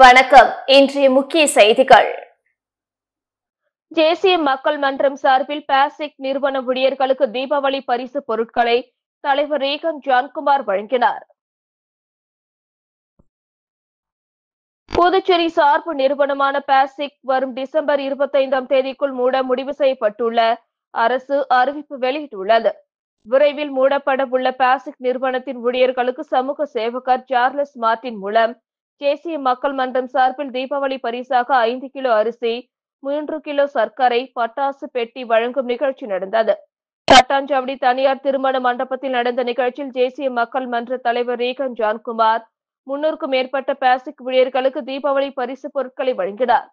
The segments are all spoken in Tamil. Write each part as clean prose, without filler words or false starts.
வணக்கம். இன்றைய முக்கிய செய்திகள். தேசிய மக்கள் மன்றம் சார்பில் பாசிக் நிறுவன ஊழியர்களுக்கு தீபாவளி பரிசு பொருட்களை தலைவர் ரீகன் ஜான்குமார் வழங்கினார். புதுச்சேரி சார்பு நிறுவனமான பாசிக் வரும் டிசம்பர் 25ஆம் தேதிக்குள் மூட முடிவு செய்யப்பட்டுள்ள அரசு அறிவிப்பு வெளியிட்டுள்ளது. விரைவில் மூடப்பட உள்ள பாசிக் நிறுவனத்தின் ஊழியர்களுக்கு சமூக சேவகர் சார்லஸ் மார்டின் மூலம் தேசிய மக்கள் மன்றம் சார்பில் தீபாவளி பரிசாக 5 கிலோ அரிசி, 3 கிலோ சர்க்கரை, பட்டாசு பெட்டி வழங்கும் நிகழ்ச்சி நடந்தது. தட்டாஞ்சாவடி தனியார் திருமண மண்டபத்தில் நடந்த நிகழ்ச்சியில் தேசிய மக்கள் மன்ற தலைவர் ரீகன் ஜான்குமார் 300க்கும் மேற்பட்ட பாசிக் ஊழியர்களுக்கு தீபாவளி பரிசு பொருட்களை வழங்கினார்.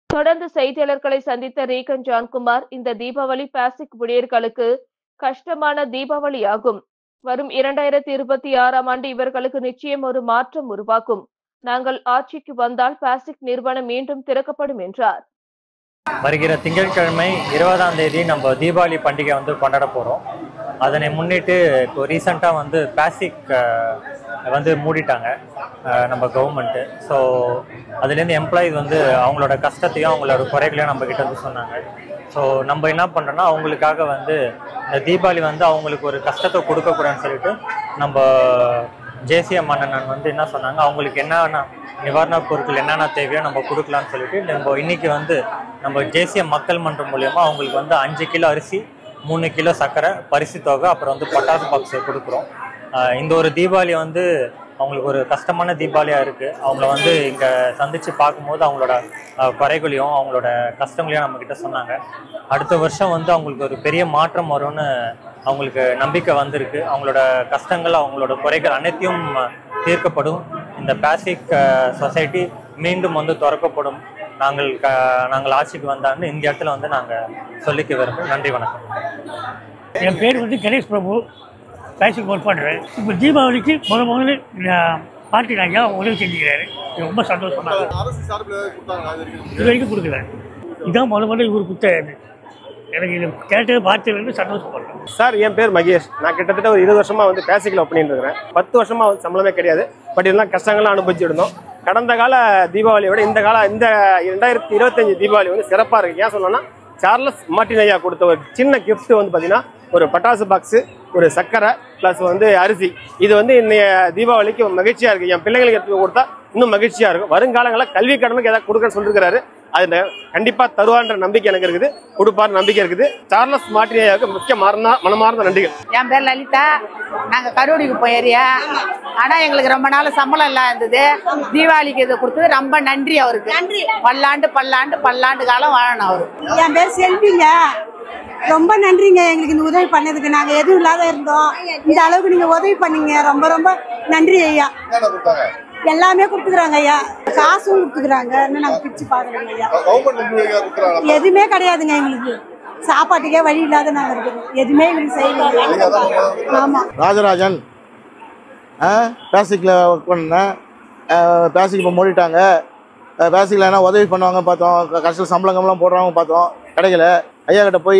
தொடர்ந்து செய்தியாளர்களை சந்தித்த ரீகன் ஜான்குமார், இந்த தீபாவளி பாசிக் ஊழியர்களுக்கு கஷ்டமான தீபாவளி ஆகும். வரும் 2026ஆம் ஆண்டு இவர்களுக்கு நிச்சயம் ஒரு மாற்றம் உருவாக்கும். நாங்கள் ஆட்சிக்கு வந்தால் பாசிக் நிறுவனம் மீண்டும் திறக்கப்படும் என்றார். வருகிற திங்கட்கிழமை 20ஆம் தேதி நம்ம தீபாவளி பண்டிகை கொண்டாட போகிறோம். அதனை முன்னிட்டு இப்போ ரீசெண்டாக பாசிக் மூடிட்டாங்க நம்ம கவர்மெண்ட்டு. ஸோ அதுலேருந்து எம்ப்ளாயிஸ் அவங்களோட கஷ்டத்தையும் அவங்களோட குறைகளையும் நம்ம கிட்ட சொன்னாங்க. ஸோ நம்ம என்ன பண்ணுறோன்னா அவங்களுக்காக இந்த தீபாவளி அவங்களுக்கு ஒரு கஷ்டத்தை கொடுக்கக்கூடாதுன்னு சொல்லிட்டு நம்ம தேசிய மன்னன் என்ன சொன்னாங்க, அவங்களுக்கு என்னென்ன நிவாரணப் பொருட்கள் என்னென்ன தேவையோ நம்ம கொடுக்கலான்னு சொல்லிட்டு நம்ம இன்னைக்கு நம்ம தேசிய மக்கள் மன்றம் மூலியமாக அவங்களுக்கு 5 கிலோ அரிசி, 3 கிலோ சர்க்கரை, பரிசு தொகை, அப்புறம் பட்டாசு பாக்ஸ் கொடுக்குறோம். இந்த ஒரு தீபாவளி அவங்களுக்கு ஒரு கஷ்டமான தீபாவளியாக இருக்குது. அவங்கள இங்கே சந்தித்து பார்க்கும்போது அவங்களோட குறைகளையும் அவங்களோட கஷ்டங்களையும் நம்மக்கிட்ட சொன்னாங்க. அடுத்த வருஷம் அவங்களுக்கு ஒரு பெரிய மாற்றம் வரும்னு அவங்களுக்கு நம்பிக்கை வந்திருக்கு. அவங்களோட கஷ்டங்கள் அவங்களோட குறைகள் அனைத்தையும் தீர்க்கப்படும். இந்த பாசிக் சொசைட்டி மீண்டும் திறக்கப்படும். நாங்கள் ஆட்சிக்கு வந்தான்னு இந்த இடத்துல நாங்கள் சொல்லிக்க விரும்புகிறோம். நன்றி, வணக்கம். என் பேர் கணேஷ் பிரபு, பாசிக் ஒர்க் பண்ணுறேன். இப்போ தீபாவளிக்கு முதல்ல பார்ட்டி ஐயா உதவி செஞ்சுக்கிறாரு. ரொம்ப சந்தோஷமாக இது வரைக்கும் கொடுக்கல. இதுதான் முதல்ல இவர் கொடுத்தாரு. எனக்கு இது கேட்டது பார்த்து சந்தோஷப்படுறேன். சார், என் பேர் மகேஷ். நான் கிட்டத்தட்ட ஒரு 20 வருஷமாக பாசிக்கில் ஒர்க் பண்ணிட்டு இருக்கிறேன். 10 வருஷமாக சம்பளமே கிடையாது. பட் இதெல்லாம் கஷ்டங்கள்லாம் அனுபவிச்சுட்டு இருந்தோம். கடந்த கால தீபாவளியை விட இந்த 2025 தீபாவளி சிறப்பாக இருக்குது. ஏன் சொல்லணும்னா, சார்லஸ் மார்டின் ஐயா கொடுத்த ஒரு சின்ன கிஃப்ட் பார்த்தீங்கன்னா ஒரு பட்டாசு பாக்ஸு, ஒரு சர்க்கரை ப்ளஸ் அரிசி. இது இன்னைய தீபாவளிக்கு மகிழ்ச்சியாக இருக்குது. என் பிள்ளைங்களுக்கு எடுத்து கொடுத்தா இன்னும் மகிழ்ச்சியாக இருக்கும். வருங்காலங்களில் கல்வி கடனுக்கு ஏதாவது கொடுக்கன்னு சொல்லியிருக்கிறாரு. அது கண்டிப்பாக தருவான்ற நம்பிக்கை எனக்கு இருக்குது. கொடுப்பார் நம்பிக்கை இருக்குது. சார்லஸ் மார்டின் ஐயாவுக்கு முக்கிய மனமார்ந்த நன்றிகள். என் பேர் லலிதா. நாங்கள் கரூடிக்கு போய் ஏரியா. ஆனால் எங்களுக்கு ரொம்ப நாள் சம்பளம் எல்லாம் இருந்தது. தீபாவளிக்கு இதை கொடுத்தது ரொம்ப நன்றி அவருக்கு. நன்றி. பல்லாண்டு காலம் வாழணும் அவரு. என் பேர் செல்விங்க. ரொம்ப நன்றிங்க எங்களுக்கு இந்த உதவி பண்ணதுக்கு. நாங்கள் எதுவும் இல்லாத இருந்தோம். இந்த அளவுக்கு நீங்கள் உதவி பண்ணீங்க. ரொம்ப ரொம்ப நன்றி ஐயா. எல்லாமே கொடுத்துக்கிறாங்க ஐயா. காசும் கொடுத்துக்கிறாங்க. இன்னும் நாங்கள் பிரிச்சு பார்க்குறோங்க ஐயா. எதுவுமே கிடையாதுங்க எங்களுக்கு. சாப்பாட்டுக்கே வழி இல்லாத நாங்கள் இருக்கிறோம். எதுவுமே எங்களுக்கு செய்யணும். ஆமாம். ராஜராஜன் பேசிக்கில் ஒர்க் பண்ணேன். பேசிக் இப்போ மூடிட்டாங்க. பேசிக்கில் என்ன உதவி பண்ணுவாங்க பார்த்தோம். கஷ்டம் சம்பளங்கள்லாம் போடுறவங்க பார்த்தோம். கிடைக்கல. ஐயா கிட்ட போய்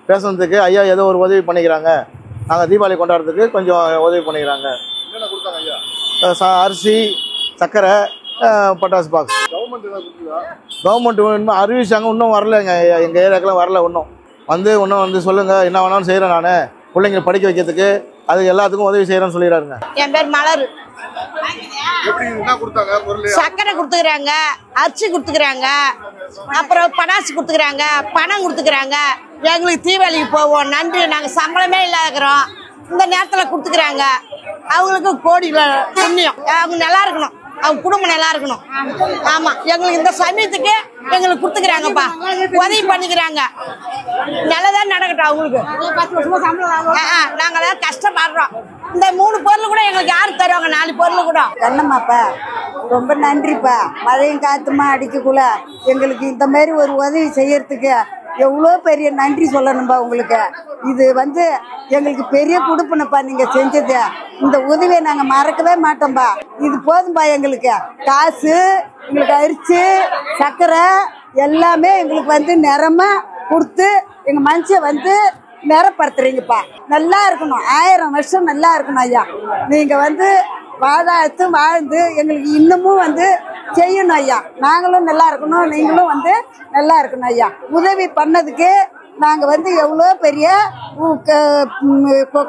பேசுனதுக்கு ஐயா ஏதோ ஒரு உதவி பண்ணிக்கிறாங்க. நாங்கள் தீபாவளி கொண்டாடுறதுக்கு கொஞ்சம் உதவி பண்ணிக்கிறாங்க. அரிசி, சர்க்கரை, பட்டாசு பாக்ஸ். கவர்மெண்ட் இன்னும் அறிவிச்சாங்க. இன்னும் வரலைங்க. எங்கள் ஏரியாக்கெல்லாம் வரல. இன்னும் சொல்லுங்கள், என்ன வேணாலும் செய்கிறேன். நான் பிள்ளைங்களை படிக்க வைக்கிறதுக்கு அது எல்லாத்துக்கும் உதவி செய்கிறேன்னு சொல்லிடுறாருங்க. என் பேர் மலர். சர்க்கரை கொடுத்துக்கிறாங்க, அரிசி கொடுத்துக்கிறாங்க, அப்புறம் பட்டாசு கொடுத்துக்கிறாங்க, பணம் கொடுத்துக்கிறாங்க. எங்களுக்கு தீபாவளிக்கு போவோம். நன்றி. நாங்கள் சம்பளமே இல்லாதக்கிறோம். இந்த நேரத்தில் கொடுத்துக்கிறாங்க. அவங்களுக்கு கோடிகள புண்ணியம். அவங்க நல்லா இருக்கணும். அவங்க குடும்பம் நல்லா இருக்கணும். ஆமா, எங்களுக்கு இந்த சமயத்துக்கு எங்களுக்கு கொடுத்துக்கிறாங்கப்பா. உதவி பண்ணிக்கிறாங்க. நல்லதான் நடக்கட்டும் அவங்களுக்கு. 10 வருஷமா சம்பளம். நாங்களாம் கஷ்டப்படுறோம். இந்த 3 பொருள் கூட எங்களுக்கு யாரு தருவாங்க? 4 பொருள் கூட. என்னம்மாப்பா, ரொம்ப நன்றிப்பா. மழையும் காத்துமா அடிக்கக்குள்ள எங்களுக்கு இந்த மாதிரி ஒரு உதவி செய்யறதுக்கு எவ்வளோ பெரிய நன்றி சொல்லணும்பா உங்களுக்கு. இது எங்களுக்கு பெரிய கொடுப்புனப்பா நீங்கள் செஞ்சது. இந்த உதவியை நாங்கள் மறக்கவே மாட்டோம்பா. இது போதும்பா எங்களுக்கு. காசு, எங்களுக்கு அரிசி, சர்க்கரை எல்லாமே எங்களுக்கு நிறமா கொடுத்து எங்கள் மனுஷன் நிறப்படுத்துறீங்கப்பா. நல்லா இருக்கணும். 1000 வருஷம் நல்லா இருக்கணும் ஐயா. நீங்கள் வாழாத்து வாழ்ந்து எங்களுக்கு இன்னமும் செய்யணும் ஐயா. நாங்களும் நல்லா இருக்கணும், நீங்களும் வந்து நல்லா இருக்கணும் ஐயா. உதவி பண்ணதுக்கு நாங்கள் வந்து எவ்வளோ பெரிய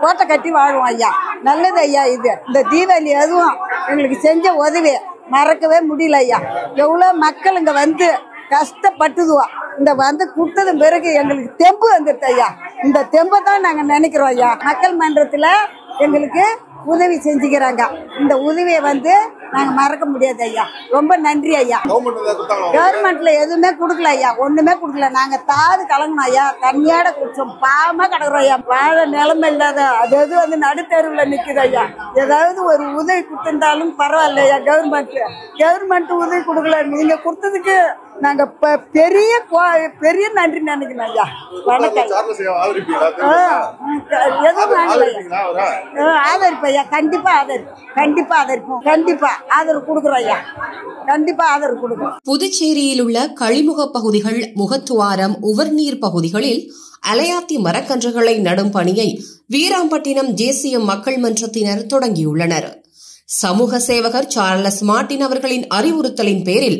கோட்டை கட்டி வாழ்வோம் ஐயா. நல்லது ஐயா. இது இந்த தீபாவளி அதுவும் எங்களுக்கு செஞ்ச உதவி மறக்கவே முடியல ஐயா. எவ்வளோ மக்கள் இங்கே வந்து கஷ்டப்பட்டுதுவோம். இந்த வந்து கொடுத்தது பிறகு எங்களுக்கு தெம்பு வந்துடுது ஐயா. இந்த தெம்பை தான் நாங்கள் நினைக்கிறோம் ஐயா. மக்கள் மன்றத்தில் எங்களுக்கு உதவி செஞ்சுக்கிறாங்க. இந்த உதவியை வந்து நாங்கள் மறக்க முடியாது ஐயா. ரொம்ப நன்றி ஐயா. கவர்மெண்ட்ல எதுவுமே கொடுக்கல ஐயா, ஒண்ணுமே கொடுக்கல. நாங்கள் தாது கலங்கணும் ஐயா, தண்ணியோட குடிச்சோம், பாவமாக கிடக்குறோம் ஐயா. வாழ நிலைமை இல்லாத அது எது வந்து நடுத்தருவில் நிற்குது ஐயா. ஏதாவது ஒரு உதவி கொடுத்துருந்தாலும் பரவாயில்ல ஐயா. கவர்மெண்ட் உதவி கொடுக்கல. நீங்கள் கொடுத்ததுக்கு நாங்கள் பெரிய நன்றி நினைக்கணும் ஐயா. வணக்கம். எதுவும் ஆதரிப்போம் ஐயா. கண்டிப்பா ஆதரிப்போம். கண்டிப்பா ஆதரவு கொடுக்குறோம் ஐயா. கண்டிப்பா ஆதரவு கொடுக்குறோம். புதுச்சேரியில் உள்ள கழிமுக பகுதிகள், முகத்துவாரம், உவர்நீர் பகுதிகளில் அலையாத்தி மரக்கன்றுகளை நடும் பணியை வீராம்பட்டினம் ஜேசிஎம் மக்கள் மன்றத்தினர் தொடங்கியுள்ளனர். சமூக சேவகர் சார்லஸ் மார்டின் அவர்களின் அறிவுறுத்தலின் பேரில்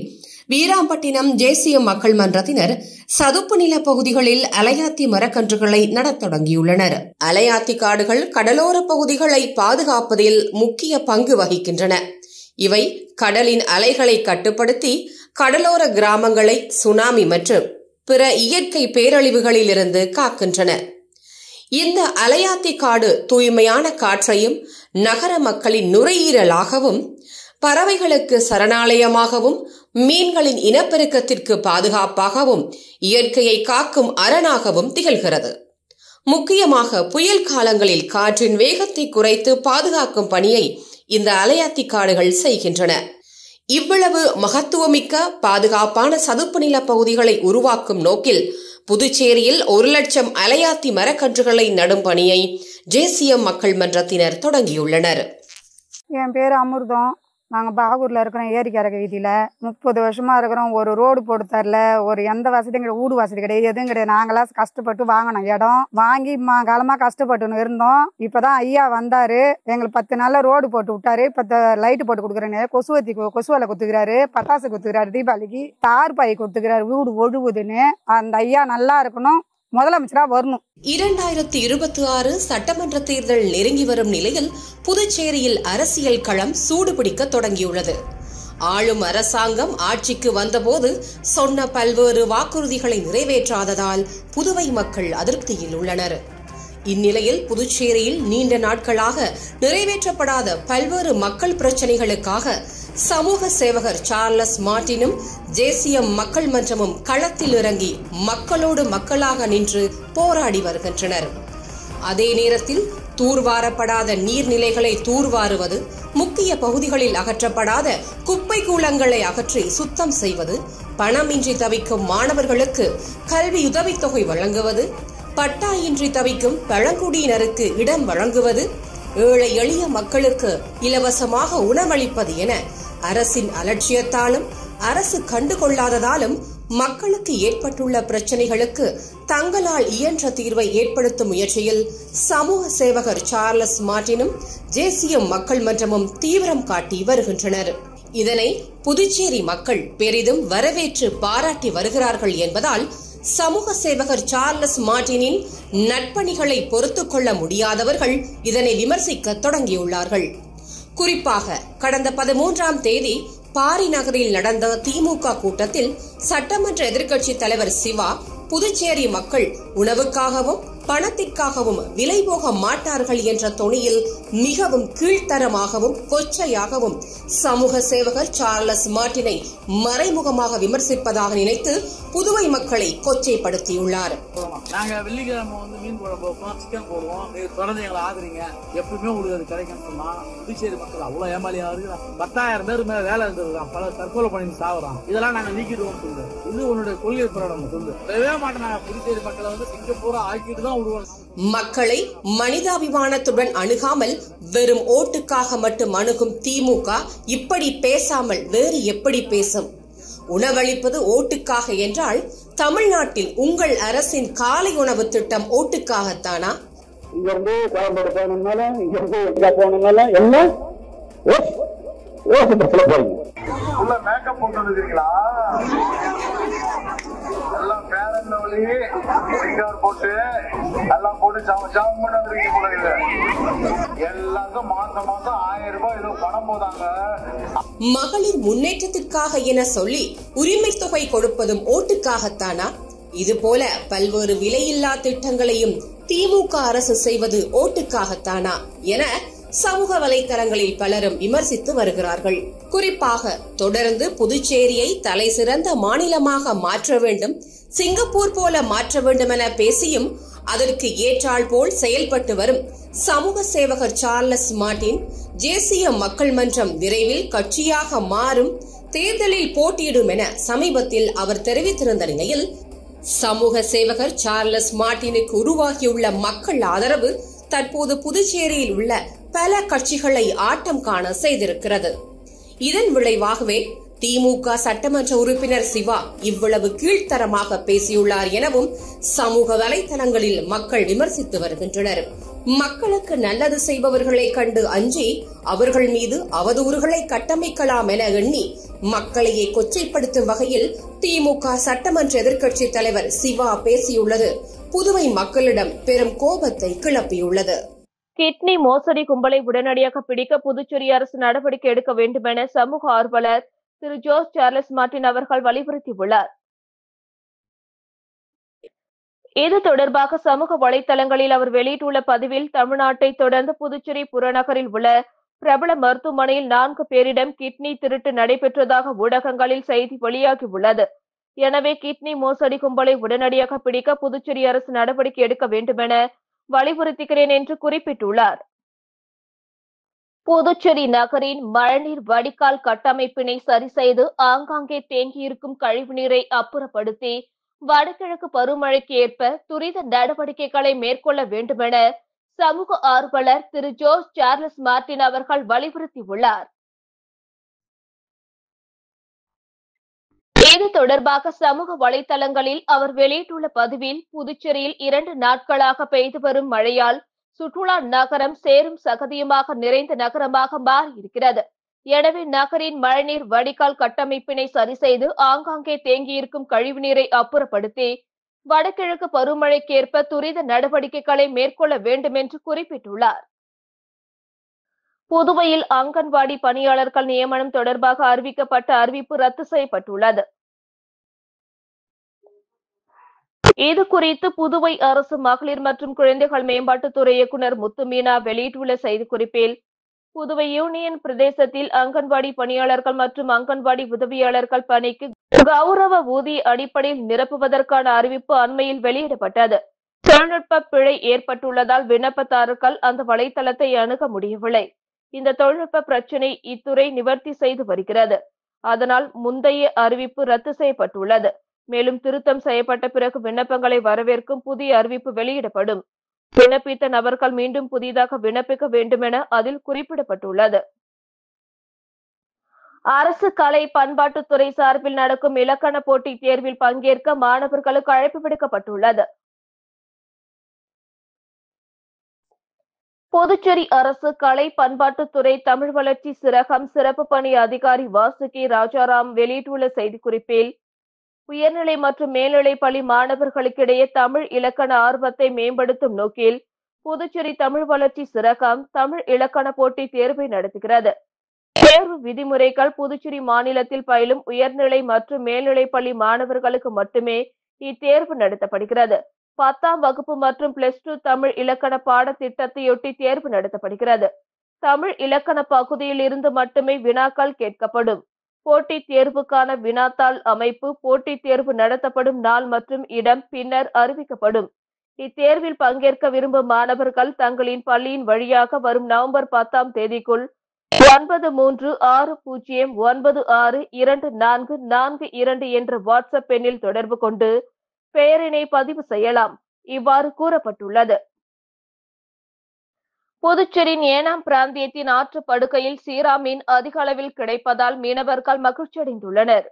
வீராம்பட்டினம் ஜேசிஎம் மக்கள் மன்றத்தினர் சதுப்பு நில பகுதிகளில் அலையாத்தி மரக்கன்றுகளை நடத் தொடங்கியுள்ளனர். அலையாத்தி காடுகள் கடலோர பகுதிகளை பாதுகாப்பதில் முக்கிய பங்கு வகிக்கின்றன. இவை கடலின் அலைகளை கட்டுப்படுத்தி கடலோர கிராமங்களை சுனாமி மற்றும் பிற இயற்கை பேரழிவுகளிலிருந்து காக்கின்றன. இந்த அலையாத்தி காடு தூய்மையான காற்றையும் நகர மக்களின் நுரையீரலாகவும், பறவைகளுக்கு சரணாலயமாகவும், மீன்களின் இனப்பெருக்கத்திற்கு பாதுகாப்பாகவும், இயற்கையை காக்கும் அரணாகவும் திகழ்கிறது. முக்கியமாக புயல் காலங்களில் காற்றின் வேகத்தை குறைத்து பாதுகாக்கும் பணியை இந்த அலையாத்தி காடுகள் செய்கின்றன. இவ்வளவு மகத்துவமிக்க பாதுகாப்பான சதுப்பு நில பகுதிகளை உருவாக்கும் நோக்கில் புதுச்சேரியில் 1,00,000 அலையாத்தி மரக்கன்றுகளை நடும் பணியை ஜேசிஎம் மக்கள் மன்றத்தினர் தொடங்கியுள்ளனர். என் பேர் அமிர்தம். நாங்கள் பாகூரில் இருக்கிறோம், ஏரிக்கரை வீதியில் 30 வருஷமாக இருக்கிறோம். ஒரு ரோடு போட்டு தரல, ஒரு எந்த வசதியும் கிடையாது, வீடு வசதி கிடையாது, எதுவும் கிடையாது. நாங்களாம் கஷ்டப்பட்டு வாங்கினோம் இடம், வாங்கி காலமாக கஷ்டப்பட்டுன்னு இருந்தோம். இப்போ தான் ஐயா வந்தார், எங்களுக்கு 10 நாளில் ரோடு போட்டு விட்டாரு. 10 லைட்டு போட்டு கொடுக்குறேன்னு கொசு வலை குத்துக்கிறாரு, பட்டாசு குத்துக்கிறாரு, தீபாவளிக்கு தார் பாய் கொடுத்துக்கிறாரு, வீடு ஒழுகுதுன்னு. அந்த ஐயா நல்லா இருக்கணும், முதலமைச்சரா வரணும். 2026 சட்டமன்ற தேர்தல் நெருங்கி வரும் நிலையில் புதுச்சேரியில் அரசியல் களம் சூடுபிடிக்க தொடங்கியுள்ளது. ஆளும் அரசாங்கம் ஆட்சிக்கு வந்தபோது சொன்ன பல்வேறு வாக்குறுதிகளை நிறைவேற்றாததால் புதுவை மக்கள் அதிருப்தியில் உள்ளனர். இந்நிலையில் புதுச்சேரியில் நீண்ட நாட்களாக நிறைவேற்றப்படாத பல்வேறு மக்கள் பிரச்சினைகளுக்காக சமூக சேவகர் சார்லஸ் மார்டினும் ஜேசிஎம் மக்கள் மன்றமும் களத்தில் இறங்கி மக்களோடு மக்களாக நின்று போராடி வருகின்றனர். அதே நேரத்தில் தூர்வாரப்படாத நீர்நிலைகளை தூர்வாருவது, முக்கிய பகுதிகளில் அகற்றப்படாத குப்பை கூளங்களை அகற்றி சுத்தம் செய்வது, பணமின்றி தவிக்கும் மாணவர்களுக்கு கல்வி உதவித்தொகை வழங்குவது, பட்டா இன்றி தவிக்கும் பழங்குடியினருக்கு இடம் வழங்குவது, ஏழை எளிய மக்களுக்கு இலவசமாக உணவளிப்பது என அரசின் அலட்சியத்தாலும் அரசு கண்டுகொள்ளாததாலும் மக்களுக்கு ஏற்பட்டுள்ள பிரச்சினைகளுக்கு தங்களால் இயன்ற தீர்வை ஏற்படுத்தும் முயற்சியில் சமூக சேவகர் சார்லஸ் மார்டினும் ஜேசிஎம் மக்கள் மன்றமும் தீவிரம் காட்டி வருகின்றனர். இதனை புதுச்சேரி மக்கள் பெரிதும் வரவேற்று பாராட்டி வருகிறார்கள் என்பதால் சமூக சேவகர் சார்லஸ் மார்டினின் நட்பணிகளை பொறுத்துக் கொள்ள முடியாதவர்கள் இதனை விமர்சிக்க தொடங்கியுள்ளார்கள். குறிப்பாக கடந்த 13ஆம் தேதி பாரி நகரில் நடந்த திமுக கூட்டத்தில் சட்டமன்ற எதிர்க்கட்சித் தலைவர் சிவா, புதுச்சேரி மக்கள் உணவுக்காகவும் பணத்திற்காகவும் விலை போக மாட்டார்கள் என்ற தொனியில் மிகவும் கீழ்த்தரமாகவும் கொச்சையாகவும் சமூக சேவகர் சார்லஸ் மார்டினை மறைமுகமாக விமர்சிப்பதாக நினைத்து புதுவை மக்களை கொச்சைப்படுத்தியுள்ளார். நாங்க வெள்ளிக்கிழமை மீன் குழம்பு வைப்போம், சிக்கன் போடுவோம், தொடர்ந்து எங்களை ஆதரிங்க, எப்பவுமே உங்களுக்கு அது கிடைக்கும் சொன்னா புதுச்சேரி மக்கள் அவ்வளவு ஏமாலியா இருக்கு. 10,000 பேர் மேல வேலை இருந்திருக்கான், பல தற்கொலை பண்ணி சாகுறான். இதெல்லாம் நாங்க நீக்கிடுவோம் சொல்லு. இது உன்னுடைய கொள்கை பிரகடனம் சொல்லு. மாட்டேன். புதுச்சேரி மக்களை சிங்கப்பூரா ஆக்கிட்டு தான் விடுவாங்க. மக்களை மனிதாபிமானத்துடன் அணுகாமல் வெறும் ஓட்டுக்காக மட்டும் அணுகும் திமுக இப்படி பேசாமல் வேறு எப்படி பேசும்? உணவளிப்பது ஓட்டுக்காக என்றால் தமிழ்நாட்டில் உங்கள் அரசின் காலை உணவு திட்டம் ஓட்டுக்காகத்தானா? இங்க இருந்து கோயம்பேடு போகணும்னாலும், இங்க இருந்து எங்க போகணும்னாலும் எல்லாம் ஓட்டு பஸ்ல போறீங்க. உள்ள மேக்கப் போட்டு வந்துருக்கீங்களா? எல்லாம் பேரன் லவ்லி சிங்கார் போட்டு எல்லாம் போட்டு ஜாம் பண்ணி வந்துருக்கீங்க போல இல்ல. எல்லாருக்கும் மாசம் 1000 ரூபாய் ஏதோ பணம் போதாங்க. மகளிர் முன்னேற்றத்திற்காக என சொல்லி உரிமை தொகை கொடுப்பதும் ஓட்டுக்காகத்தானா? இதுபோல பல்வேறு விலையில்லா திட்டங்களையும் திமுக அரசு செய்வது ஓட்டுக்காகத்தானா என சமூக வலைதளங்களில் பலரும் விமர்சித்து வருகிறார்கள். குறிப்பாக தொடர்ந்து புதுச்சேரியை தலை சிறந்த மாநிலமாக மாற்ற வேண்டும், சிங்கப்பூர் போல மாற்ற வேண்டும் என பேசியும் அதற்கு ஏற்றால் போல் செயல்பட்டு வரும் சமூக சேவகர் சார்லஸ் மார்ட்டின் தேசிய மக்கள் மன்றம் விரைவில் கட்சியாக மாறும், தேர்தலில் போட்டியிடும் என சமீபத்தில் அவர் தெரிவித்திருந்த நிலையில் சமூக சேவகர் சார்லஸ் மார்ட்டினுக்கு உருவாகியுள்ள மக்கள் ஆதரவு தற்போது புதுச்சேரியில் உள்ள பல கட்சிகளை ஆட்டம் காண செய்திருக்கிறது. இதன் விளைவாகவே திமுக சட்டமன்ற உறுப்பினர் சிவா இவ்வளவு கீழ்த்தரமாக பேசியுள்ளார் எனவும் சமூக வலைதளங்களில் மக்கள் விமர்சித்து வருகின்றனர். மக்களுக்கு நல்லது செய்பவர்களை கண்டு அஞ்சி அவர்கள் மீது அவதூறுகளை கட்டமைக்கலாம் என எண்ணி மக்களையே கொச்சைப்படுத்தும் வகையில் திமுக சட்டமன்ற எதிர்க்கட்சித் தலைவர் சிவா பேசியுள்ளது புதுவை மக்களிடம் பெரும் கோபத்தை கிளப்பியுள்ளது. கிட்னி மோசடி கும்பலை உடனடியாக பிடிக்க புதுச்சேரி அரசு நடவடிக்கை எடுக்க வேண்டும் என சமூக ஆர்வலர் திரு ஜோஸ் சார்லஸ் மார்ட்டின் அவர்கள் வலியுறுத்தியுள்ளார். இது தொடர்பாக சமூக வலைதளங்களில் அவர் வெளியிட்டுள்ள பதிவில், தமிழ்நாட்டை தொடர்ந்து புதுச்சேரி புறநகரில் உள்ள பிரபல மருத்துவமனையில் 4 பேரிடம் கிட்னி திருட்டு நடைபெற்றதாக ஊடகங்களில் செய்தி வெளியாகியுள்ளது. எனவே கிட்னி மோசடி கும்பலை உடனடியாக பிடிக்க புதுச்சேரி அரசு நடவடிக்கை எடுக்க வேண்டும் என வலியுறுத்துகிறேன் என்று குறிப்பிட்டுள்ளார். புதுச்சேரி நகரின் மழைநீர் வடிகால் கட்டமைப்பினை சரி செய்து ஆங்காங்கே தேங்கியிருக்கும் கழிவுநீரை அப்புறப்படுத்தி வடகிழக்கு பருவமழைக்கு ஏற்ப துரித நடவடிக்கைகளை மேற்கொள்ள வேண்டும் என சமூக ஆர்வலர் திரு ஜோஸ் சார்லஸ் மார்ட்டின் அவர்கள் வலியுறுத்தியுள்ளார். இது தொடர்பாக சமூக வலைதளங்களில் அவர் வெளியிட்டுள்ள பதிவில், புதுச்சேரியில் 2 நாட்களாக பெய்து வரும் மழையால் சுற்றுலா நகரம் சேரும் சகதியுமாக நிறைந்த நகரமாக மாறியிருக்கிறது. எனவே நகரின் மழைநீர் வடிகால் கட்டமைப்பினை சரி செய்து ஆங்காங்கே தேங்கியிருக்கும் கழிவுநீரை அப்புறப்படுத்தி வடகிழக்கு பருவமழைக்கேற்ப துரித நடவடிக்கைகளை மேற்கொள்ள வேண்டும் என்று குறிப்பிட்டுள்ளார். புதுவையில் அங்கன்வாடி பணியாளர்கள் நியமனம் தொடர்பாக அறிவிக்கப்பட்ட அறிவிப்பு ரத்து செய்யப்பட்டுள்ளது. இது குறித்து புதுவை அரசு மகளிர் மற்றும் குழந்தைகள் மேம்பாட்டுத்துறை இயக்குநர் முத்துமீனா வெளியிட்டுள்ள செய்திக்குறிப்பில், புதுவை யூனியன் பிரதேசத்தில் அங்கன்வாடி பணியாளர்கள் மற்றும் அங்கன்வாடி உதவியாளர்கள் பணிக்கு கௌரவ ஊதிய அடிப்படையில் நிரப்புவதற்கான அறிவிப்பு அண்மையில் வெளியிடப்பட்டது. தொழில்நுட்ப பிழை ஏற்பட்டுள்ளதால் விண்ணப்பதாரர்கள் அந்த வலைதளத்தை அணுக முடியவில்லை. இந்த தொழில்நுட்ப பிரச்சினை இத்துறை நிவர்த்தி செய்து வருகிறது. அதனால் முந்தைய அறிவிப்பு ரத்து செய்யப்பட்டுள்ளது. மேலும் திருத்தம் செய்யப்பட்ட பிறகு விண்ணப்பங்களை வரவேற்கும் புதிய அறிவிப்பு வெளியிடப்படும். விண்ணப்பித்த நபர்கள் மீண்டும் புதிதாக விண்ணப்பிக்க வேண்டும் என அதில் குறிப்பிடப்பட்டுள்ளது. அரசு கலை பண்பாட்டுத்துறை சார்பில் நடக்கும் இலக்கண போட்டி தேர்வில் பங்கேற்க மாணவர்களுக்கு அழைப்பு விடுக்கப்பட்டுள்ளது. புதுச்சேரி அரசு கலை பண்பாட்டுத்துறை தமிழ் வளர்ச்சி சிறகம் சிறப்பு பணி அதிகாரி வாசுகி ராஜாராம் வெளியிட்டுள்ள செய்திக்குறிப்பில், உயர்நிலை மற்றும் மேல்நிலை பள்ளி மாணவர்களுக்கிடையே தமிழ் இலக்கண ஆர்வத்தை மேம்படுத்தும் நோக்கில் புதுச்சேரி தமிழ் வளர்ச்சி சிறகம் தமிழ் இலக்கண போட்டி தேர்வை நடத்துகிறது. தேர்வு விதிமுறைகள் புதுச்சேரி மாநிலத்தில் பயிலும் உயர்நிலை மற்றும் மேல்நிலை பள்ளி மாணவர்களுக்கு மட்டுமே இத்தேர்வு நடத்தப்படுகிறது. 10ஆம் வகுப்பு மற்றும் +2 தமிழ் இலக்கண பாடத்திட்டத்தையொட்டி தேர்வு நடத்தப்படுகிறது. தமிழ் இலக்கண பகுதியில் இருந்து மட்டுமே வினாக்கள் கேட்கப்படும். போட்டித் தேர்வுக்கான வினாத்தாள் அமைப்பு, போட்டித் தேர்வு நடத்தப்படும் நாள் மற்றும் இடம் பின்னர் அறிவிக்கப்படும். இத்தேர்வில் பங்கேற்க விரும்பும் மாணவர்கள் தங்களின் பள்ளியின் வழியாக வரும் நவம்பர் 10ஆம் தேதிக்குள் 9360962442 என்ற வாட்ஸ்அப் எண்ணில் தொடர்பு கொண்டு பெயரினை பதிவு செய்யலாம். இவ்வாறு கூறப்பட்டுள்ளது. புதுச்சேரியின் ஏனாம் பிராந்தியத்தின் ஆற்று படுகையில் சீரா மீன் அதிக அளவில் கிடைப்பதால் மீனவர்கள் மகிழ்ச்சியடைந்துள்ளனர்.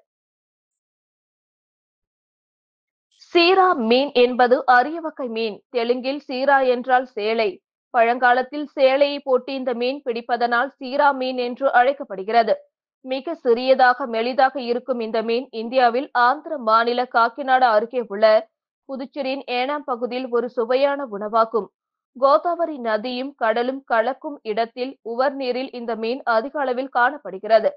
சீரா மீன் என்பது அரிய வகை மீன். தெலுங்கில் சீரா என்றால் சேலை. பழங்காலத்தில் சேலையை போட்டு இந்த மீன் பிடிப்பதனால் சீரா மீன் என்று அழைக்கப்படுகிறது. மிக சிறியதாக மெலிதாக இருக்கும் இந்த மீன் இந்தியாவில் ஆந்திர மாநில காக்கிநாடா அருகே உள்ள புதுச்சேரியின் ஏனாம் பகுதியில் ஒரு சுவையான உணவாகும். கோதாவரி நதியும் கடலும் கலக்கும் இடத்தில் உவர் நீரில் இந்த மீன் அதிக அளவில் காணப்படுகிறது.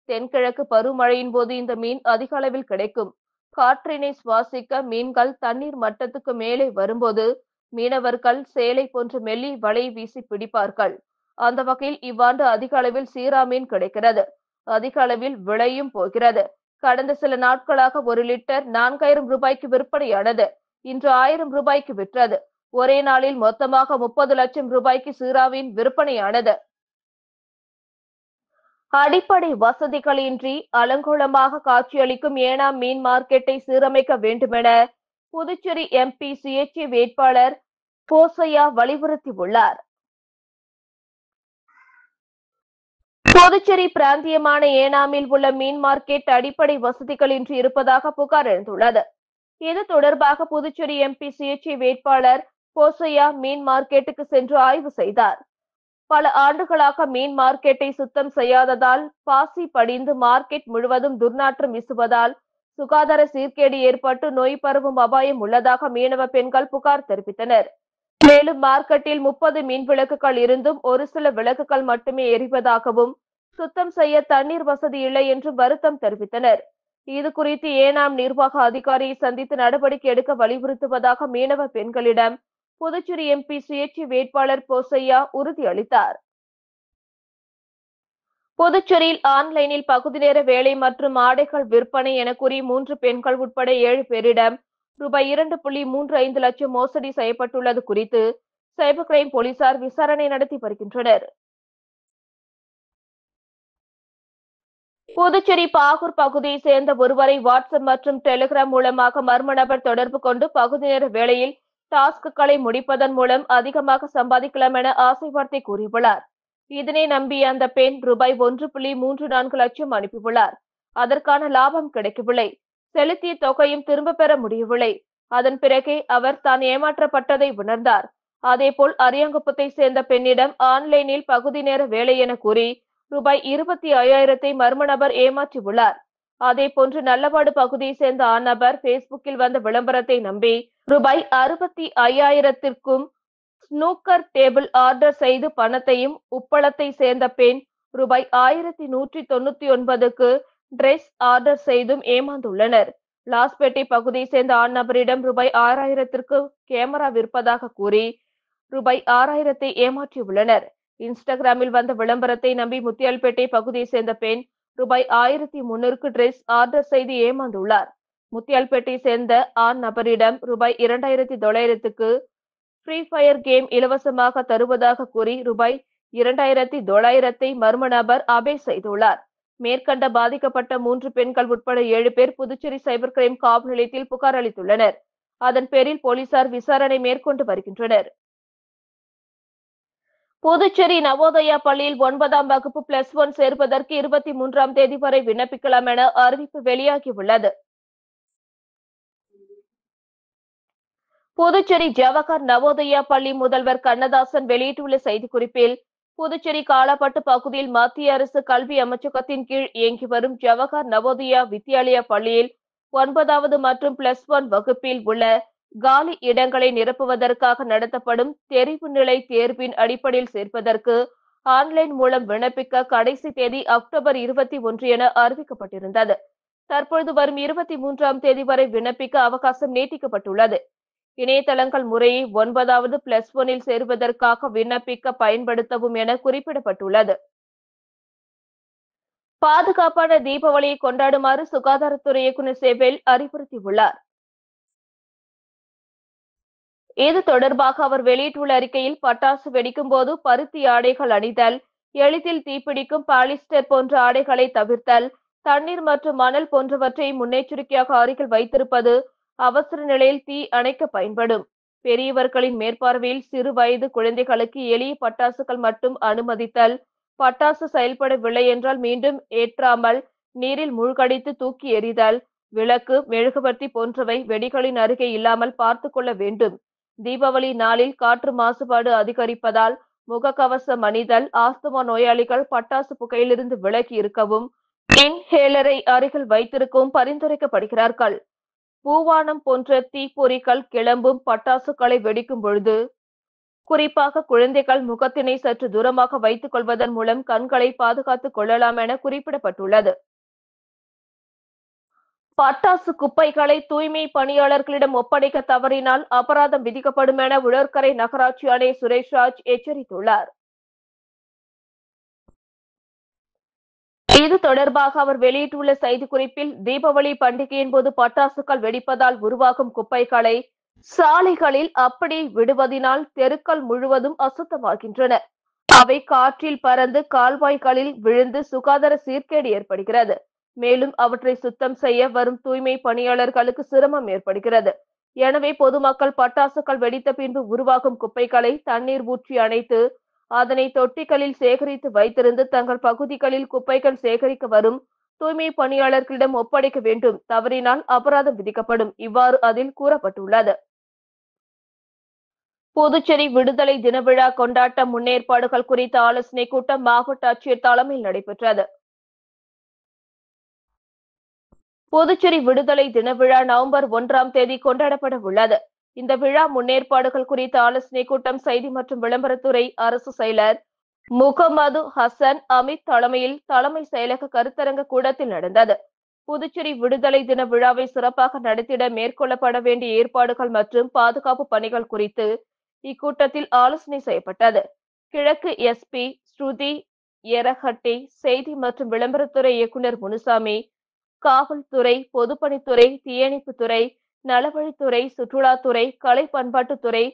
தென்கிழக்கு பருவமழையின் போது இந்த மீன் அதிக அளவில் கிடைக்கும். காற்றினை சுவாசிக்க மீன்கள் தண்ணீர் மட்டத்துக்கு மேலே வரும்போது மீனவர்கள் சேலை போன்ற மெல்லி வலை வீசி பிடிப்பார்கள். அந்த வகையில் இவ்வாண்டு அதிக அளவில் சீரா மீன் கிடைக்கிறது. அதிக அளவில் விலையும் போகிறது. கடந்த சில நாட்களாக 1 லிட்டர் 4000 ரூபாய்க்கு விற்பனையானது. இன்று 1000 ரூபாய்க்கு விற்றது. ஒரே நாளில் மொத்தமாக 30 லட்சம் ரூபாய்க்கு சீராவின் விற்பனையானது. அடிப்படை வசதிகளின்றி அலங்கோலமாக காட்சியளிக்கும் ஏனாம் மீன் மார்க்கெட்டை சீரமைக்க வேண்டுமென புதுச்சேரி எம்பி சுயேட்சை வேட்பாளர் போசையா வலியுறுத்தியுள்ளார். புதுச்சேரி பிராந்தியமான ஏனாமில் உள்ள மீன் மார்க்கெட் அடிப்படை வசதிகளின்றி இருப்பதாக புகார் எழுந்துள்ளது. இது தொடர்பாக புதுச்சேரி எம்பி சுயேட்சை வேட்பாளர் போசையா மீன் மார்க்கெட்டுக்கு சென்று ஆய்வு செய்தார். பல ஆண்டுகளாக மீன் மார்க்கெட்டை சுத்தம் செய்யாததால் பாசி படிந்து மார்க்கெட் முழுவதும் துர்நாற்றம் வீசுவதால் சுகாதார சீர்கேடு ஏற்பட்டு நோய் பரவும் அபாயம் உள்ளதாக மீனவ பெண்கள் புகார் தெரிவித்தனர். மேலும் மார்க்கெட்டில் 30 மின் விளக்குகள் இருந்தும் ஒரு சில விளக்குகள் மட்டுமே எரிவதாகவும் சுத்தம் செய்ய தண்ணீர் வசதி இல்லை என்றும் வருத்தம் தெரிவித்தனர். இது குறித்து ஏனாம் நிர்வாக அதிகாரியை சந்தித்து நடவடிக்கை எடுக்க வலியுறுத்துவதாக மீனவ பெண்களிடம் புதுச்சேரி எம்பி சுயேட்சை வேட்பாளர் போசையா உறுதியளித்தார். புதுச்சேரியில் ஆன்லைனில் பகுதி நேர வேலை மற்றும் ஆடைகள் விற்பனை என கூறி 3 பெண்கள் உட்பட 7 பேரிடம் ரூபாய் 2.35 லட்சம் மோசடி செய்யப்பட்டுள்ளது குறித்து சைபர் கிரைம் போலீசார் விசாரணை நடத்தி வருகின்றனர். புதுச்சேரி பாகூர் பகுதியை சேர்ந்த ஒருவரை வாட்ஸ்அப் மற்றும் டெலிகிராம் மூலமாக மர்ம நபர் தொடர்பு கொண்டு பகுதி நேர வேளையில் டாஸ்க்குகளை முடிப்பதன் மூலம் அதிகமாக சம்பாதிக்கலாம் என ஆசை வார்த்தை கூறியுள்ளார். இதனை நம்பிய அந்த பெண் ரூபாய் 1.34 லட்சம் அனுப்பியுள்ளார். அதற்கான லாபம் கிடைக்கவில்லை. செலுத்திய தொகையும் திரும்ப பெற முடியவில்லை. அதன் பிறகே அவர் தான் ஏமாற்றப்பட்டதை உணர்ந்தார். அதேபோல் அரியாங்குப்பத்தை சேர்ந்த பெண்ணிடம் ஆன்லைனில் பகுதி நேர வேலை என கூறி ரூபாய் 25,000 மர்ம நபர் ஏமாற்றியுள்ளார். அதேபோன்று நல்லவாடு பகுதியை சேர்ந்த நபர் பேஸ்புக்கில் வந்த விளம்பரத்தை நம்பி ரூபாய் 65,000 ஸ்னூக்கர் டேபிள் ஆர்டர் செய்து பணத்தையும் உப்பளத்தை சேர்ந்த பெண் ரூபாய் 1,199 டிரெஸ் ஆர்டர் செய்தும் ஏமாந்துள்ளனர். லாஸ்பேட்டை பகுதியை சேர்ந்த நபரிடம் ரூபாய் 6,000 கேமரா விற்பதாக கூறி ரூபாய் 6,000 ஏமாற்றியுள்ளனர். இன்ஸ்டாகிராமில் வந்த விளம்பரத்தை நம்பி முத்தியால்பேட்டை பகுதியை சேர்ந்த பெண் ரூபாய் 1,300 டிரெஸ் ஆர்டர் செய்து ஏமாந்துள்ளார். முத்தியால்பேட்டை சேர்ந்த நபரிடம் ரூபாய் 2,900 ஃப்ரீ ஃபயர் கேம் இலவசமாக தருவதாக கூறி ரூபாய் 2,900 மர்ம நபர் அபே செய்துள்ளார். மேற்கண்ட பாதிக்கப்பட்ட 3 பெண்கள் உட்பட 7 பேர் புதுச்சேரி சைபர் கிரைம் காவல் நிலையத்தில் புகார் அளித்துள்ளனர். அதன் பேரில் போலீசார் விசாரணை மேற்கொண்டு வருகின்றனர். புதுச்சேரி நவோதயா பள்ளியில் 9ஆம் வகுப்பு +1 சேர்ப்பதற்கு 23ஆம் தேதி வரை விண்ணப்பிக்கலாம் என அறிவிப்பு வெளியாகியுள்ளது. புதுச்சேரி ஜவஹர் நவோதயா பள்ளி முதல்வர் கண்ணதாசன் வெளியிட்டுள்ள செய்திக்குறிப்பில் புதுச்சேரி காலாப்பட்டு பகுதியில் மத்திய அரசு கல்வி அமைச்சகத்தின் கீழ் இயங்கி வரும் ஜவஹர் நவோதயா வித்யாலயா பள்ளியில் 9வது மற்றும் +1 வகுப்பில் உள்ள காலி இடங்களை நிரப்புவதற்காக நடத்தப்படும் தெரிவு நிலை தேர்வின் அடிப்படையில் சேர்ப்பதற்கு ஆன்லைன் மூலம் விண்ணப்பிக்க கடைசி தேதி அக்டோபர் 21 என அறிவிக்கப்பட்டிருந்தது. தற்பொழுது வரும் 23ஆம் தேதி வரை விண்ணப்பிக்க அவகாசம் நீட்டிக்கப்பட்டுள்ளது. இணையதளங்கள் முறையை 9வது +1 சேருவதற்காக விண்ணப்பிக்க பயன்படுத்தவும் என குறிப்பிடப்பட்டுள்ளது. பாதுகாப்பான தீபாவளியை கொண்டாடுமாறு சுகாதாரத்துறை இயக்குநர் சேவேல் அறிவுறுத்தியுள்ளார். இது தொடர்பாக அவர் வெளியிட்டுள்ள அறிக்கையில் பட்டாசு வெடிக்கும் போது பருத்தி ஆடைகள் அணிதல், எளிதில் தீப்பிடிக்கும் பாலிஸ்டர் போன்ற ஆடைகளை தவிர்த்தல், தண்ணீர் மற்றும் மணல் போன்றவற்றை முன்னெச்சரிக்கையாக அருகில் வைத்திருப்பது அவசர நிலையில் தீ அணைக்க பயன்படும். பெரியவர்களின் மேற்பார்வையில் சிறு வயது குழந்தைகளுக்கு எளிய பட்டாசுகள் மட்டும் அனுமதித்தல், பட்டாசு செயல்படவில்லை என்றால் மீண்டும் ஏற்றாமல் நீரில் மூழ்கடித்து தூக்கி எறிதல், விளக்கு, மெழுகுவர்த்தி போன்றவை வெடிகளின் அருகே இல்லாமல் பார்த்துக் கொள்ள வேண்டும். தீபாவளி நாளில் காற்று மாசுபாடு அதிகரிப்பதால் முகக்கவசம் அணிதல், ஆஸ்துமா நோயாளிகள் பட்டாசு புகையிலிருந்து விலகி இருக்கவும், இன்ஹேலரை அருகில் வைத்திருக்கும் பரிந்துரைக்கப்படுகிறார்கள். பூவானம் போன்ற தீப்பொறிகள் கிளம்பும் பட்டாசுகளை வெடிக்கும் பொழுது குறிப்பாக குழந்தைகள் முகத்தினை சற்று தூரமாக வைத்துக் கொள்வதன் மூலம் கண்களை பாதுகாத்துக் கொள்ளலாம் என குறிப்பிடப்பட்டுள்ளது. பட்டாசு குப்பைகளை தூய்மை பணியாளர்களிடம் ஒப்படைக்க தவறினால் அபராதம் விதிக்கப்படும் என உழவர்கரை நகராட்சி ஆணையர் சுரேஷ்ராஜ் எச்சரித்துள்ளார். இது தொடர்பாக அவர் வெளியிட்டுள்ள செய்திக்குறிப்பில், தீபாவளி பண்டிகையின் போது பட்டாசுகள் வெடிப்பதால் உருவாகும் குப்பைகளை சாலைகளில் அப்படி விடுவதினால் தெருக்கள் முழுவதும் அசுத்தமாகின்றன. அவை காற்றில் பறந்து கால்வாய்களில் விழுந்து சுகாதார சீர்கேடு ஏற்படுகிறது. மேலும் அவற்றை சுத்தம் செய்ய வரும் தூய்மை பணியாளர்களுக்கு சிரமம் ஏற்படுகிறது. எனவே பொதுமக்கள் பட்டாசுகள் வெடித்த பின்பு உருவாகும் குப்பைகளை தண்ணீர் ஊற்றி அணைத்து அதனை தொட்டிகளில் சேகரித்து வைத்திருந்து தங்கள் பகுதிகளில் குப்பைகள் சேகரிக்க வரும் தூய்மை பணியாளர்களிடம் ஒப்படைக்க வேண்டும். தவறினால் அபராதம் விதிக்கப்படும். இவ்வாறு அதில் கூறப்பட்டுள்ளது. புதுச்சேரி விடுதலை தின விழா கொண்டாட்ட முன்னேற்பாடுகள் குறித்த ஆலோசனை கூட்டம் மாவட்ட ஆட்சியர் தலைமையில் நடைபெற்றது. புதுச்சேரி விடுதலை தின விழா நவம்பர் 1ஆம் தேதி கொண்டாடப்பட உள்ளது. இந்த விழா முன்னேற்பாடுகள் குறித்த ஆலோசனை கூட்டம் செய்தி மற்றும் விளம்பரத்துறை அரசு செயலர் முகமது ஹசன் அமித் தலைமையில் தலைமை செயலக கருத்தரங்க கூடத்தில் நடந்தது. புதுச்சேரி விடுதலை தின விழாவை சிறப்பாக நடத்திட மேற்கொள்ளப்பட வேண்டிய ஏற்பாடுகள் மற்றும் பாதுகாப்பு பணிகள் குறித்து இக்கூட்டத்தில் ஆலோசனை செய்யப்பட்டது. கிழக்கு எஸ்பி ஸ்ருதி எரஹட்டி, செய்தி மற்றும் விளம்பரத்துறை இயக்குநர் முனுசாமி, காவல்துறை, பொதுப்பணித்துறை, தீயணைப்புத்துறை, நலவழித்துறை, சுற்றுலாத்துறை, கலை பண்பாட்டுத்துறை,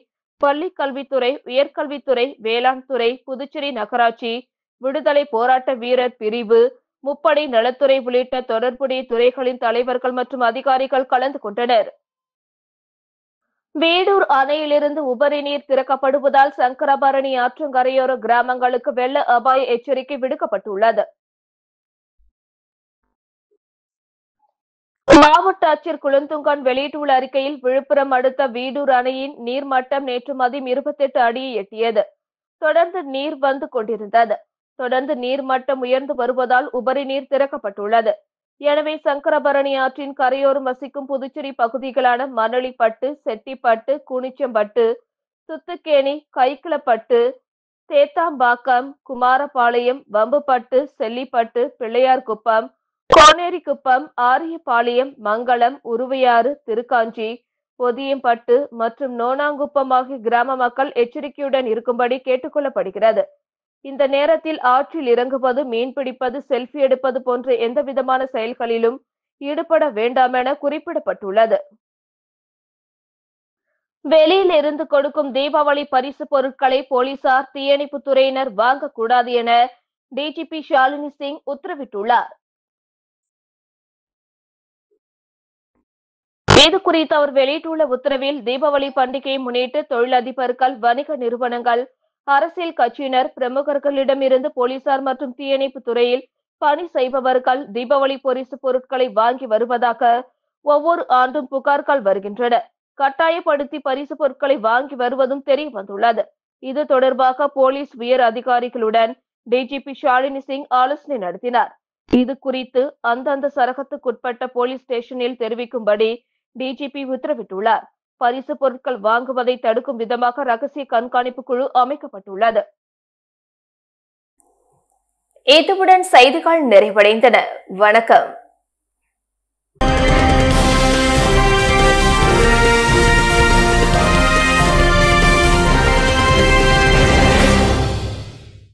பள்ளி கல்வித்துறை, உயர்கல்வித்துறை, வேளாண் துறை, புதுச்சேரி நகராட்சி, விடுதலை போராட்ட வீரர் பிரிவு, முப்படை நலத்துறை உள்ளிட்ட தொடர்புடைய துறைகளின் தலைவர்கள் மற்றும் அதிகாரிகள் கலந்து கொண்டனர். வேடூர் அணையிலிருந்து உபரி நீர் திறக்கப்படுவதால் சங்கரபரணி ஆற்றங்கரையோர கிராமங்களுக்கு வெள்ள அபாய எச்சரிக்கை விடுக்கப்பட்டுள்ளது. மாவட்ட ஆட்சியர் குளந்துங்கன் வெளியிட்டுள்ள அறிக்கையில், விழுப்புரம் அடுத்த வீடூர் அணையின் நீர்மட்டம் நேற்று மதியம் 28 அடியை எட்டியது. தொடர்ந்து நீர் வந்து கொண்டிருந்தது. தொடர்ந்து நீர்மட்டம் உயர்ந்து வருவதால் உபரி நீர் திறக்கப்பட்டுள்ளது. எனவே சங்கரபரணி ஆற்றின் கரையோரம் வசிக்கும் புதுச்சேரி பகுதிகளான மணலிப்பட்டு, செட்டிப்பட்டு, கூனிச்சம்பட்டு, சுத்துக்கேணி, கைக்கிளப்பட்டு, தேத்தாம்பாக்கம், குமாரபாளையம், வம்புப்பட்டு, செல்லிப்பட்டு, பிள்ளையார்குப்பம், கோனேரிக்குப்பம், ஆரியபாளையம், மங்களம், உருவையாறு, திருக்காஞ்சி, பொதியம்பட்டு மற்றும் நோனாங்குப்பம் ஆகிய கிராம மக்கள் எச்சரிக்கையுடன் இருக்கும்படி கேட்டுக் கொள்ளப்படுகிறது. இந்த நேரத்தில் ஆற்றில் இறங்குவது, மீன்பிடிப்பது, செல்ஃபி எடுப்பது போன்ற எந்தவிதமான செயல்களிலும் ஈடுபட வேண்டாம் என குறிப்பிடப்பட்டுள்ளது. வெளியில் இருந்து கொடுக்கும் தீபாவளி பரிசு பொருட்களை போலீசார், தீயணைப்பு துறையினர் வாங்கக்கூடாது என டிஜிபி ஷாலினி சிங் உத்தரவிட்டுள்ளார். இது குறித்து அவர் வெளியிட்டுள்ள உத்தரவில், தீபாவளி பண்டிகையை முன்னிட்டு தொழிலதிபர்கள், வணிக நிறுவனங்கள், அரசியல் கட்சியினர், பிரமுகர்களிடமிருந்து போலீசார் மற்றும் தீயணைப்பு துறையில் பணி செய்பவர்கள் தீபாவளி பரிசு பொருட்களை வாங்கி வருவதாக ஒவ்வொரு ஆண்டும் புகார்கள் வருகின்றன. கட்டாயப்படுத்தி பரிசு பொருட்களை வாங்கி வருவதும் தெரிய வந்துள்ளது. இது தொடர்பாக போலீஸ் உயர் அதிகாரிகளுடன் டிஜிபி ஷாலினி சிங் ஆலோசனை நடத்தினார். இது குறித்து அந்தந்த சரகத்துக்குட்பட்ட போலீஸ் ஸ்டேஷனில் தெரிவிக்கும்படி டிஜிபி உத்தரவிட்டுள்ளார். பரிசு பொருட்கள் வாங்குவதை தடுக்கும் விதமாக ரகசிய கண்காணிப்பு குழு அமைக்கப்பட்டுள்ளது. இதுடன் செய்திகள் நிறைவடைந்தன. வணக்கம்.